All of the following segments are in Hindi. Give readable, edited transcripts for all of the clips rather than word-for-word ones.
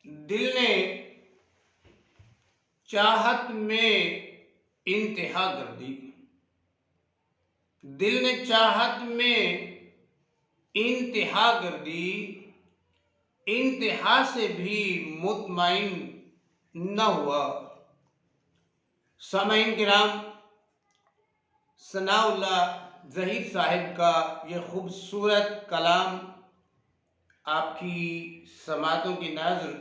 दिल ने चाहत में इंतहा कर दी। दिल ने चाहत में इंतहा कर दी, इंतहा से भी मुतमईन न हुआ। सामईन किराम, सनाउल्लाह ज़हीर साहिब का ये खूबसूरत कलाम आपकी समातों की नाज़र।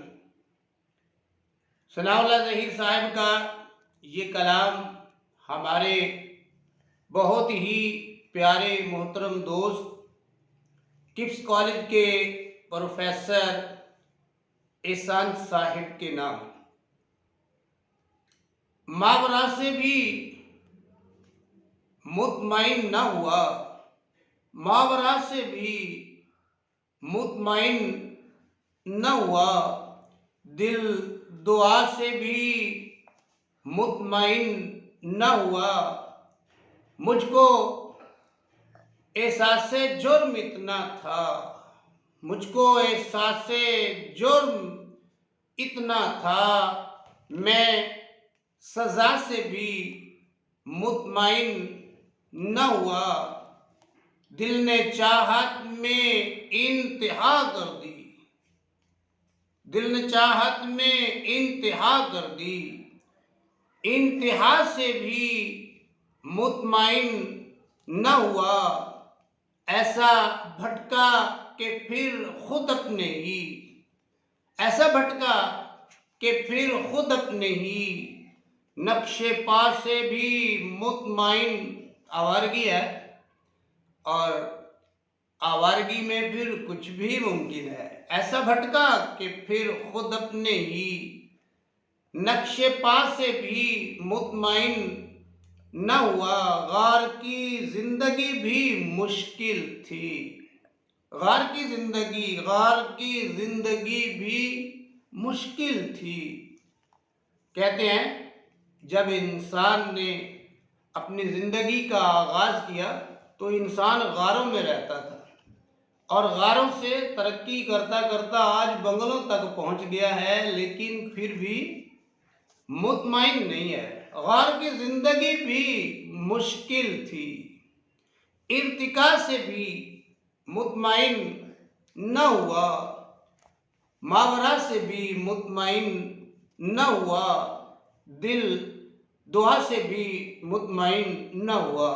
सनाउल्लाह ज़हीर साहिब का ये कलाम हमारे बहुत ही प्यारे मोहतरम दोस्त किप्स कॉलेज के प्रोफेसर एहसान साहिब के नाम। मावरा से भी मुतमईन न हुआ, मावरा से भी मुतमईन न हुआ, दिल दुआ से भी मुतमईन न हुआ। मुझको एहसासे जुर्म इतना था, मुझको एहसासे जुर्म इतना था, मैं सजा से भी मुतमईन न हुआ। दिल ने चाहत में इंतहा कर दी, दिल ने चाहत में इंतहा कर दी, इंतहा से भी मुतमईन न हुआ। ऐसा भटका कि फिर खुद अपने ही, ऐसा भटका कि फिर खुद अपने ही नक्शे पा से भी मुतमईन। आवारगी है और आवारगी में फिर कुछ भी मुमकिन है। ऐसा भटका कि फिर खुद अपने ही नक्शे पा से भी मुतमईन न हुआ। गार की जिंदगी भी मुश्किल थी, गार की जिंदगी, गार की जिंदगी भी मुश्किल थी। कहते हैं जब इंसान ने अपनी जिंदगी का आगाज किया तो इंसान गारों में रहता था और गारों से तरक्की करता करता आज बंगलों तक पहुंच गया है, लेकिन फिर भी मुतमईन नहीं है। गार की जिंदगी भी मुश्किल थी, इर्तिका से भी मुतमईन न हुआ, मावरा से भी मुतमईन न हुआ, दिल दुआ से भी मुतमईन न हुआ।